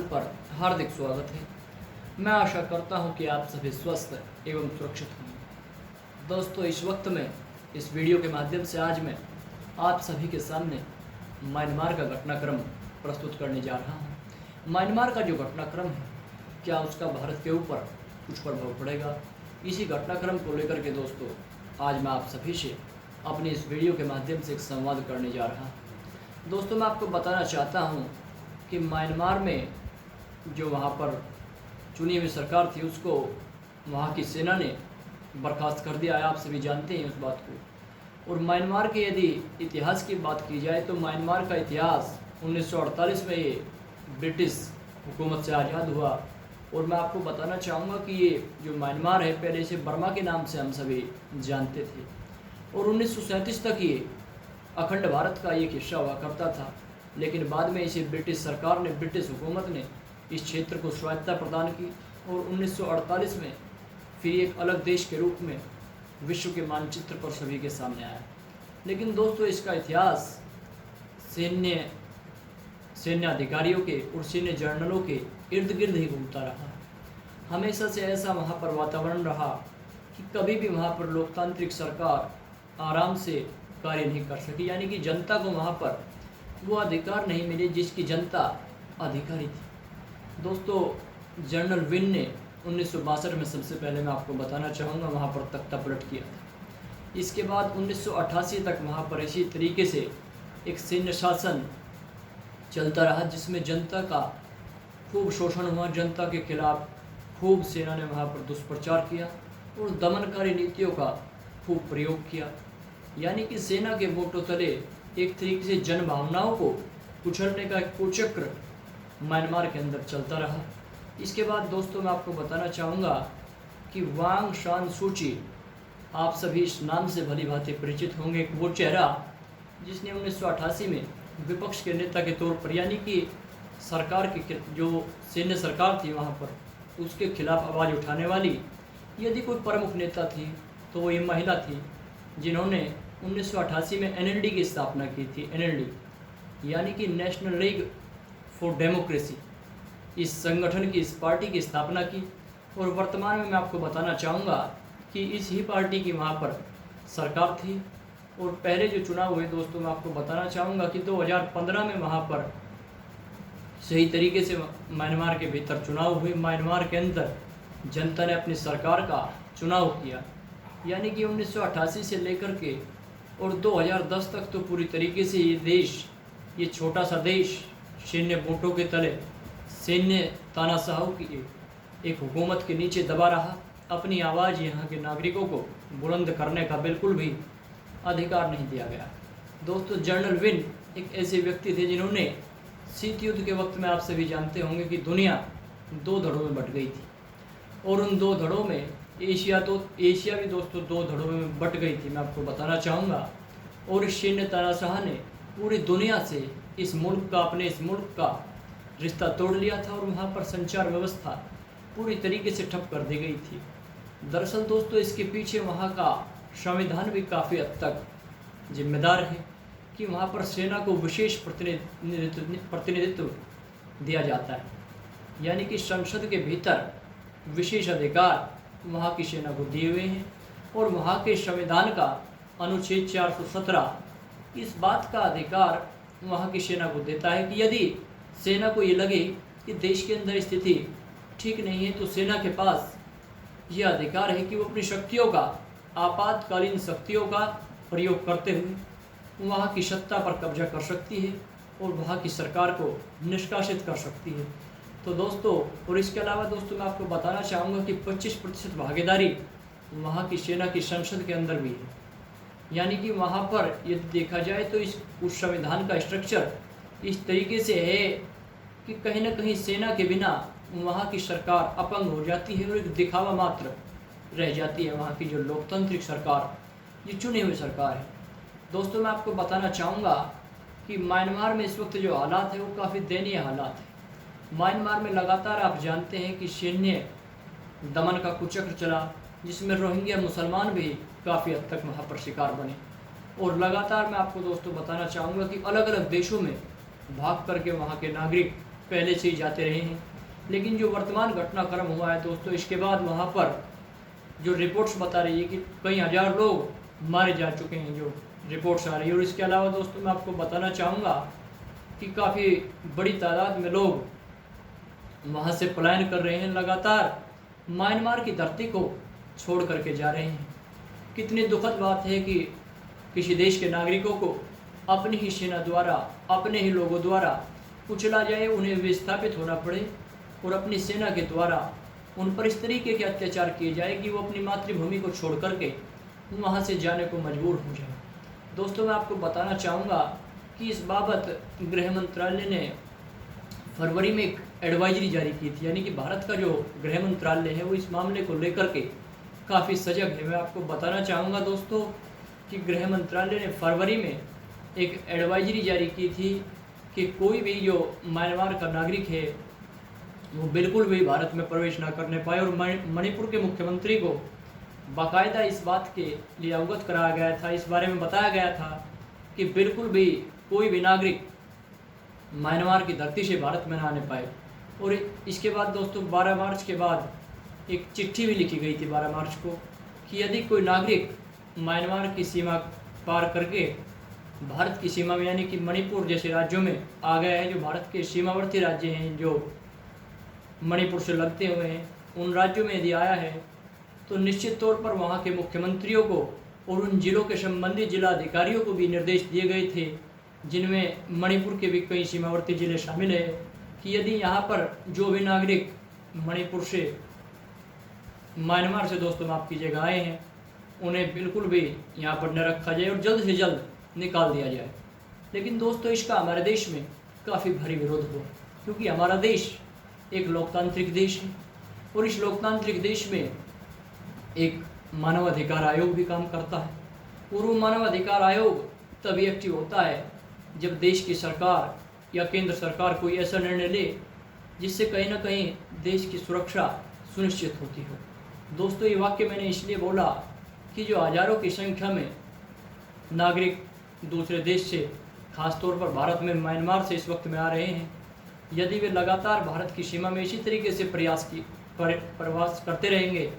पर हार्दिक स्वागत है। मैं आशा करता हूं कि आप सभी स्वस्थ एवं सुरक्षित होंगे। दोस्तों, इस वक्त में इस वीडियो के माध्यम से आज मैं आप सभी के सामने म्यांमार का घटनाक्रम प्रस्तुत करने जा रहा हूं। म्यांमार का जो घटनाक्रम है, क्या उसका भारत के ऊपर कुछ प्रभाव पड़ेगा? इसी घटनाक्रम को लेकर के दोस्तों आज मैं आप सभी से अपनी इस वीडियो के माध्यम से एक संवाद करने जा रहा हूँ। दोस्तों, मैं आपको बताना चाहता हूँ कि म्यांमार में जो वहाँ पर चुनी हुई सरकार थी उसको वहाँ की सेना ने बर्खास्त कर दिया है। आप सभी जानते हैं उस बात को। और म्यांमार के यदि इतिहास की बात की जाए तो म्यांमार का इतिहास 1948 में ये ब्रिटिश हुकूमत से आज़ाद हुआ। और मैं आपको बताना चाहूँगा कि ये जो म्यांमार है पहले से बर्मा के नाम से हम सभी जानते थे और 1937 तक ये अखंड भारत का एक हिस्सा हुआ करता था। लेकिन बाद में इसे ब्रिटिश सरकार ने, ब्रिटिश हुकूमत ने इस क्षेत्र को स्वायत्तता प्रदान की और 1948 में फिर एक अलग देश के रूप में विश्व के मानचित्र पर सभी के सामने आया। लेकिन दोस्तों, इसका इतिहास सैन्य अधिकारियों के और सैन्य जर्नलों के इर्द गिर्द ही घूमता रहा। हमेशा से ऐसा वहाँ पर वातावरण रहा कि कभी भी वहाँ पर लोकतांत्रिक सरकार आराम से कार्य नहीं कर सकी, यानी कि जनता को वहाँ पर वो अधिकार नहीं मिले जिसकी जनता अधिकारी थी। दोस्तों, जनरल विन ने 1962 में सबसे पहले मैं आपको बताना चाहूँगा वहाँ पर तख्ता पलट किया था। इसके बाद 1988 तक वहाँ पर इसी तरीके से एक सैन्य शासन चलता रहा जिसमें जनता का खूब शोषण हुआ। जनता के खिलाफ खूब सेना ने वहाँ पर दुष्प्रचार किया और दमनकारी नीतियों का खूब प्रयोग किया। यानी कि सेना के वोटों तले एक तरीके से जन भावनाओं को कुचलने का एक कुचक्र म्यांमार के अंदर चलता रहा। इसके बाद दोस्तों मैं आपको बताना चाहूँगा कि वांग शान सूची, आप सभी इस नाम से भली भांति परिचित होंगे। एक वो चेहरा जिसने 1988 में विपक्ष के नेता के तौर पर, यानी कि सरकार की जो सैन्य सरकार थी वहाँ पर उसके खिलाफ आवाज़ उठाने वाली यदि कोई प्रमुख नेता थी तो वो ये महिला थी जिन्होंने 1988 में एनएलडी की स्थापना की थी। एनएलडी यानी कि नेशनल लीग फॉर डेमोक्रेसी, इस संगठन की, इस पार्टी की स्थापना की। और वर्तमान में मैं आपको बताना चाहूँगा कि इस ही पार्टी की वहाँ पर सरकार थी। और पहले जो चुनाव हुए दोस्तों मैं आपको बताना चाहूँगा कि 2015 में वहाँ पर सही तरीके से म्यांमार के भीतर चुनाव हुए। म्यांमार के अंदर जनता ने अपनी सरकार का चुनाव किया। यानी कि 1988 से लेकर के और 2010 तक तो पूरी तरीके से ये देश, ये छोटा सा देश सैन्य वोटों के तले, सैन्य तानाशाहों की एक हुकूमत के नीचे दबा रहा। अपनी आवाज़ यहाँ के नागरिकों को बुलंद करने का बिल्कुल भी अधिकार नहीं दिया गया। दोस्तों, जनरल विन एक ऐसे व्यक्ति थे जिन्होंने शीत युद्ध के वक्त में, आप सभी जानते होंगे कि दुनिया दो धड़ों में बट गई थी और उन दो धड़ों में एशिया भी दोस्तों दो धड़ों में बट गई थी, मैं आपको बताना चाहूँगा। और इस सैन्य तानाशाह ने पूरी दुनिया से अपने इस मुल्क का रिश्ता तोड़ लिया था और वहाँ पर संचार व्यवस्था पूरी तरीके से ठप कर दी गई थी। दरअसल दोस्तों, इसके पीछे वहाँ का संविधान भी काफ़ी हद तक जिम्मेदार है कि वहाँ पर सेना को विशेष प्रतिनिधित्व दिया जाता है। यानी कि संसद के भीतर विशेष अधिकार वहाँ की सेना को दिए हुए हैं। और वहाँ के संविधान का अनुच्छेद 417 इस बात का अधिकार वहाँ की सेना को देता है कि यदि सेना को ये लगे कि देश के अंदर स्थिति ठीक नहीं है तो सेना के पास ये अधिकार है कि वो अपनी शक्तियों का, आपातकालीन शक्तियों का प्रयोग करते हुए वहाँ की सत्ता पर कब्जा कर सकती है और वहाँ की सरकार को निष्कासित कर सकती है। तो दोस्तों, और इसके अलावा दोस्तों मैं आपको बताना चाहूँगा कि 25% भागीदारी वहाँ की सेना की संसद के अंदर भी है। यानी कि वहाँ पर यदि देखा जाए तो उस संविधान का स्ट्रक्चर इस तरीके से है कि कहीं ना कहीं सेना के बिना वहाँ की सरकार अपंग हो जाती है और एक दिखावा मात्र रह जाती है वहाँ की जो लोकतांत्रिक सरकार, ये चुनी हुई सरकार है। दोस्तों, मैं आपको बताना चाहूँगा कि म्यांमार में इस वक्त जो हालात है वो काफ़ी दयनीय हालात है। म्यांमार में लगातार आप जानते हैं कि सैन्य दमन का कुचक्र चला जिसमें रोहिंग्या मुसलमान भी काफ़ी हद तक वहाँ पर शिकार बने। और लगातार मैं आपको दोस्तों बताना चाहूँगा कि अलग अलग देशों में भाग करके वहाँ के नागरिक पहले से ही जाते रहे हैं। लेकिन जो वर्तमान घटनाक्रम हुआ है दोस्तों, इसके बाद वहाँ पर जो रिपोर्ट्स बता रही है कि कई हज़ार लोग मारे जा चुके हैं, जो रिपोर्ट्स आ रही है। और इसके अलावा दोस्तों मैं आपको बताना चाहूँगा कि काफ़ी बड़ी तादाद में लोग वहाँ से पलायन कर रहे हैं, लगातार म्यांमार की धरती को छोड़ करके जा रहे हैं। कितनी दुखद बात है कि किसी देश के नागरिकों को अपनी ही सेना द्वारा, अपने ही लोगों द्वारा कुचला जाए, उन्हें विस्थापित होना पड़े और अपनी सेना के द्वारा उन पर इस तरीके के अत्याचार किए जाए कि वो अपनी मातृभूमि को छोड़ करके वहाँ से जाने को मजबूर हो जाए। दोस्तों मैं आपको बताना चाहूँगा कि इस बाबत गृह मंत्रालय ने फरवरी में एक एडवाइजरी जारी की थी, यानी कि भारत का जो गृह मंत्रालय है वो इस मामले को लेकर के काफ़ी सजग है। मैं आपको बताना चाहूँगा दोस्तों कि गृह मंत्रालय ने फरवरी में एक एडवाइजरी जारी की थी कि कोई भी जो म्यांमार का नागरिक है वो बिल्कुल भी भारत में प्रवेश ना करने पाए। और मणिपुर के मुख्यमंत्री को बाकायदा इस बात के लिए अवगत कराया गया था, इस बारे में बताया गया था कि बिल्कुल भी कोई भी नागरिक म्यांमार की धरती से भारत में ना आने पाए। और इसके बाद दोस्तों 12 मार्च के बाद एक चिट्ठी भी लिखी गई थी 12 मार्च को कि यदि कोई नागरिक म्यांमार की सीमा पार करके भारत की सीमा में, यानी कि मणिपुर जैसे राज्यों में आ गया है, जो भारत के सीमावर्ती राज्य हैं जो मणिपुर से लगते हुए हैं, उन राज्यों में यदि आया है तो निश्चित तौर पर वहाँ के मुख्यमंत्रियों को और उन जिलों के संबंधित जिला अधिकारियों को भी निर्देश दिए गए थे, जिनमें मणिपुर के भी कई सीमावर्ती जिले शामिल हैं, कि यदि यहाँ पर जो भी नागरिक मणिपुर से, म्यांमार से दोस्तों माफ़ कीजिएगा आए हैं, उन्हें बिल्कुल भी यहाँ पर न रखा जाए और जल्द से जल्द निकाल दिया जाए। लेकिन दोस्तों इसका हमारे देश में काफ़ी भारी विरोध हुआ, क्योंकि हमारा देश एक लोकतांत्रिक देश है और इस लोकतांत्रिक देश में एक मानवाधिकार आयोग भी काम करता है। और वो मानवाधिकार आयोग तभी एक्टिव होता है जब देश की सरकार या केंद्र सरकार कोई ऐसा निर्णय ले जिससे कहीं ना कहीं देश की सुरक्षा सुनिश्चित होती हो। दोस्तों ये वाक्य मैंने इसलिए बोला कि जो हज़ारों की संख्या में नागरिक दूसरे देश से, खासतौर पर भारत में म्यांमार से इस वक्त में आ रहे हैं, यदि वे लगातार भारत की सीमा में इसी तरीके से प्रवास करते रहेंगे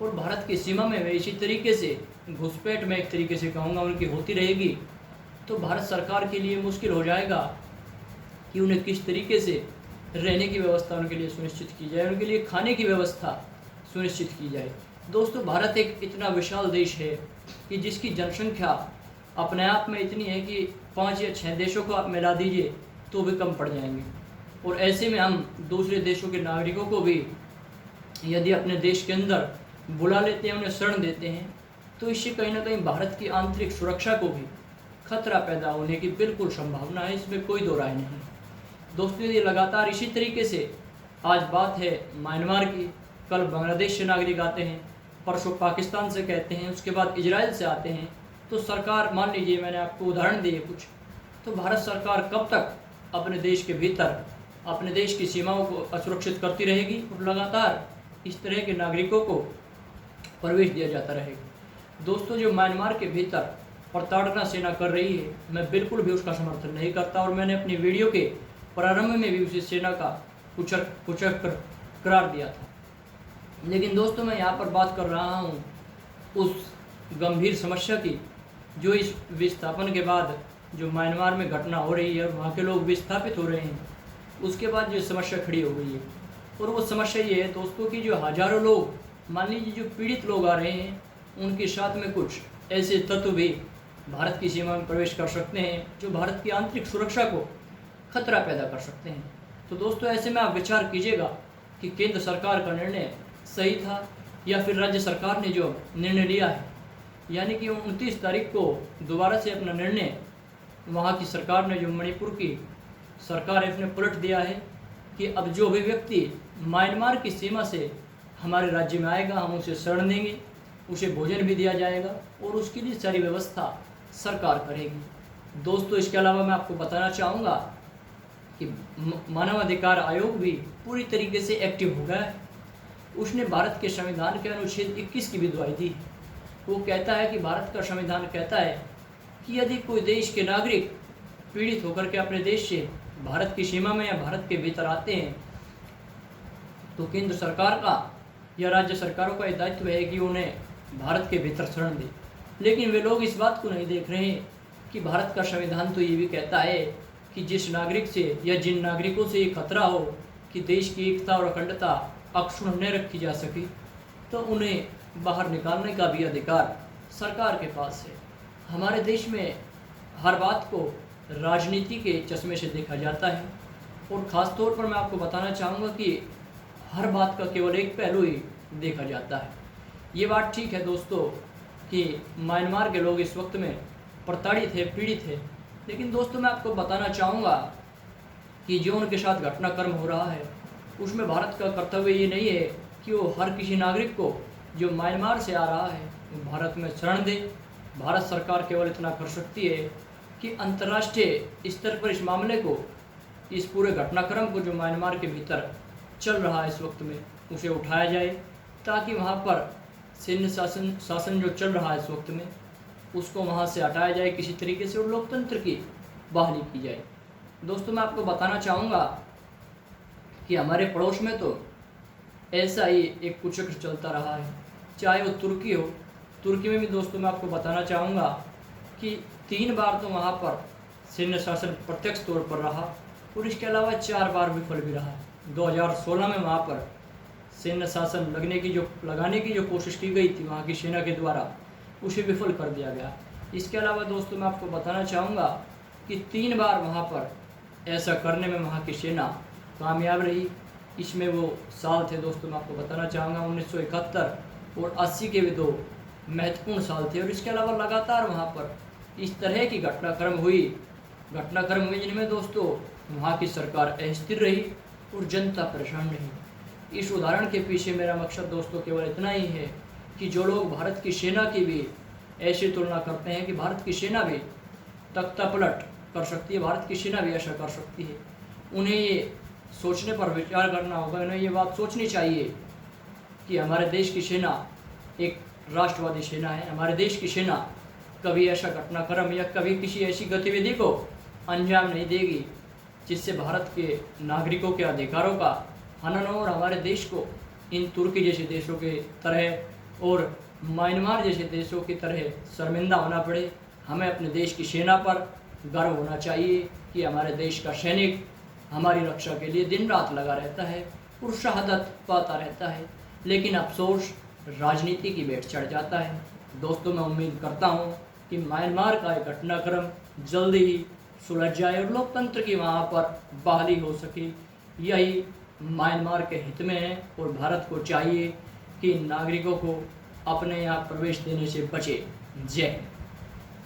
और भारत की सीमा में वे इसी तरीके से घुसपैठ में एक तरीके से कहूँगा उनकी होती रहेगी, तो भारत सरकार के लिए मुश्किल हो जाएगा कि उन्हें किस तरीके से रहने की व्यवस्था उनके लिए सुनिश्चित की जाए, उनके लिए खाने की व्यवस्था सुनिश्चित की जाए। दोस्तों भारत एक इतना विशाल देश है कि जिसकी जनसंख्या अपने आप में इतनी है कि 5 या 6 देशों को आप मिला दीजिए तो भी कम पड़ जाएंगे। और ऐसे में हम दूसरे देशों के नागरिकों को भी यदि अपने देश के अंदर बुला लेते हैं, उन्हें शरण देते हैं, तो इससे कहीं ना कहीं भारत की आंतरिक सुरक्षा को भी खतरा पैदा होने की बिल्कुल संभावना है, इसमें कोई दो राय नहीं। दोस्तों ये लगातार इसी तरीके से, आज बात है म्यांमार की, कल बांग्लादेश से नागरिक आते हैं, परसों पाकिस्तान से कहते हैं, उसके बाद इजराइल से आते हैं, तो सरकार, मान लीजिए मैंने आपको उदाहरण दिए कुछ, तो भारत सरकार कब तक अपने देश के भीतर अपने देश की सीमाओं को असुरक्षित करती रहेगी और लगातार इस तरह के नागरिकों को प्रवेश दिया जाता रहेगा। दोस्तों जो म्यांमार के भीतर प्रताड़ना सेना कर रही है, मैं बिल्कुल भी उसका समर्थन नहीं करता और मैंने अपनी वीडियो के प्रारंभ में भी उसी सेना का कुचक करार दिया था। लेकिन दोस्तों मैं यहाँ पर बात कर रहा हूँ उस गंभीर समस्या की जो इस विस्थापन के बाद जो म्यांमार में घटना हो रही है और वहाँ के लोग विस्थापित हो रहे हैं, उसके बाद जो समस्या खड़ी हो गई है। और वो समस्या ये है दोस्तों कि जो हज़ारों लोग, मान लीजिए जो पीड़ित लोग आ रहे हैं, उनके साथ में कुछ ऐसे तत्व भी भारत की सीमा में प्रवेश कर सकते हैं जो भारत की आंतरिक सुरक्षा को खतरा पैदा कर सकते हैं। तो दोस्तों ऐसे में आप विचार कीजिएगा कि केंद्र सरकार का निर्णय सही था या फिर राज्य सरकार ने जो निर्णय लिया है, यानी कि 29 तारीख को दोबारा से अपना निर्णय वहाँ की सरकार ने, जो मणिपुर की सरकार है, उसने पलट दिया है कि अब जो भी व्यक्ति म्यांमार की सीमा से हमारे राज्य में आएगा हम उसे शरण देंगे, उसे भोजन भी दिया जाएगा और उसके लिए सारी व्यवस्था सरकार करेगी। दोस्तों इसके अलावा मैं आपको बताना चाहूँगा कि मानवाधिकार आयोग भी पूरी तरीके से एक्टिव हो गया है। उसने भारत के संविधान के अनुच्छेद 21 की भी दुहाई दी। वो कहता है कि भारत का संविधान कहता है कि यदि कोई देश के नागरिक पीड़ित होकर के अपने देश से भारत की सीमा में या भारत के भीतर आते हैं तो केंद्र सरकार का या राज्य सरकारों का ये दायित्व है कि उन्हें भारत के भीतर शरण दे। लेकिन वे लोग इस बात को नहीं देख रहे हैं कि भारत का संविधान तो ये भी कहता है कि जिस नागरिक से या जिन नागरिकों से ये खतरा हो कि देश की एकता और अखंडता अक्षुण्ण न रखी जा सके, तो उन्हें बाहर निकालने का भी अधिकार सरकार के पास है। हमारे देश में हर बात को राजनीति के चश्मे से देखा जाता है और ख़ास तौर पर मैं आपको बताना चाहूँगा कि हर बात का केवल एक पहलू ही देखा जाता है। ये बात ठीक है दोस्तों कि म्यांमार के लोग इस वक्त में प्रताड़ित है, पीड़ित है, लेकिन दोस्तों मैं आपको बताना चाहूँगा कि जो उनके साथ घटनाक्रम हो रहा है उसमें भारत का कर्तव्य ये नहीं है कि वो हर किसी नागरिक को जो म्यांमार से आ रहा है वो भारत में शरण दे। भारत सरकार केवल इतना कर सकती है कि अंतर्राष्ट्रीय स्तर पर इस मामले को, इस पूरे घटनाक्रम को जो म्यांमार के भीतर चल रहा है इस वक्त में, उसे उठाया जाए ताकि वहाँ पर सैन्य शासन जो चल रहा है इस वक्त में उसको वहाँ से हटाया जाए किसी तरीके से और लोकतंत्र की बहाली की जाए। दोस्तों मैं आपको बताना चाहूँगा कि हमारे पड़ोस में तो ऐसा ही एक कुचक्र चलता रहा है, चाहे वो तुर्की हो। तुर्की में भी दोस्तों मैं आपको बताना चाहूँगा कि 3 बार तो वहाँ पर सैन्य शासन प्रत्यक्ष तौर पर रहा और इसके अलावा 4 बार विफल भी रहा। 2016 में वहाँ पर सैन्य शासन लगाने की जो कोशिश की गई थी वहाँ की सेना के द्वारा, उसे विफल कर दिया गया। इसके अलावा दोस्तों मैं आपको बताना चाहूँगा कि 3 बार वहाँ पर ऐसा करने में वहाँ की सेना कामयाब रही। इसमें वो साल थे दोस्तों मैं आपको बताना चाहूँगा 1971 और 80 के भी 2 महत्वपूर्ण साल थे। और इसके अलावा लगातार वहाँ पर इस तरह की घटनाक्रम हुई जिनमें दोस्तों वहाँ की सरकार अस्थिर रही और जनता परेशान रही। इस उदाहरण के पीछे मेरा मकसद दोस्तों केवल इतना ही है कि जो लोग भारत की सेना की भी ऐसी तुलना करते हैं कि भारत की सेना भी तख्ता पलट कर सकती है, भारत की सेना भी ऐसा कर सकती है, उन्हें ये सोचने पर विचार करना होगा। उन्हें ये बात सोचनी चाहिए कि हमारे देश की सेना एक राष्ट्रवादी सेना है। हमारे देश की सेना कभी ऐसा घटनाक्रम या कभी किसी ऐसी गतिविधि को अंजाम नहीं देगी जिससे भारत के नागरिकों के अधिकारों का हनन हो और हमारे देश को इन तुर्की जैसे देशों के तरह और म्यांमार जैसे देशों की तरह शर्मिंदा होना पड़े। हमें अपने देश की सेना पर गर्व होना चाहिए कि हमारे देश का सैनिक हमारी रक्षा के लिए दिन रात लगा रहता है और शहादत पाता रहता है, लेकिन अफसोस राजनीति की भेंट चढ़ जाता है। दोस्तों मैं उम्मीद करता हूँ कि म्यांमार का एक घटनाक्रम जल्दी ही सुलझ जाए और लोकतंत्र की वहाँ पर बहाली हो सके। यही म्यांमार के हित में है और भारत को चाहिए कि नागरिकों को अपने यहाँ प्रवेश देने से बचे। जय हिंद।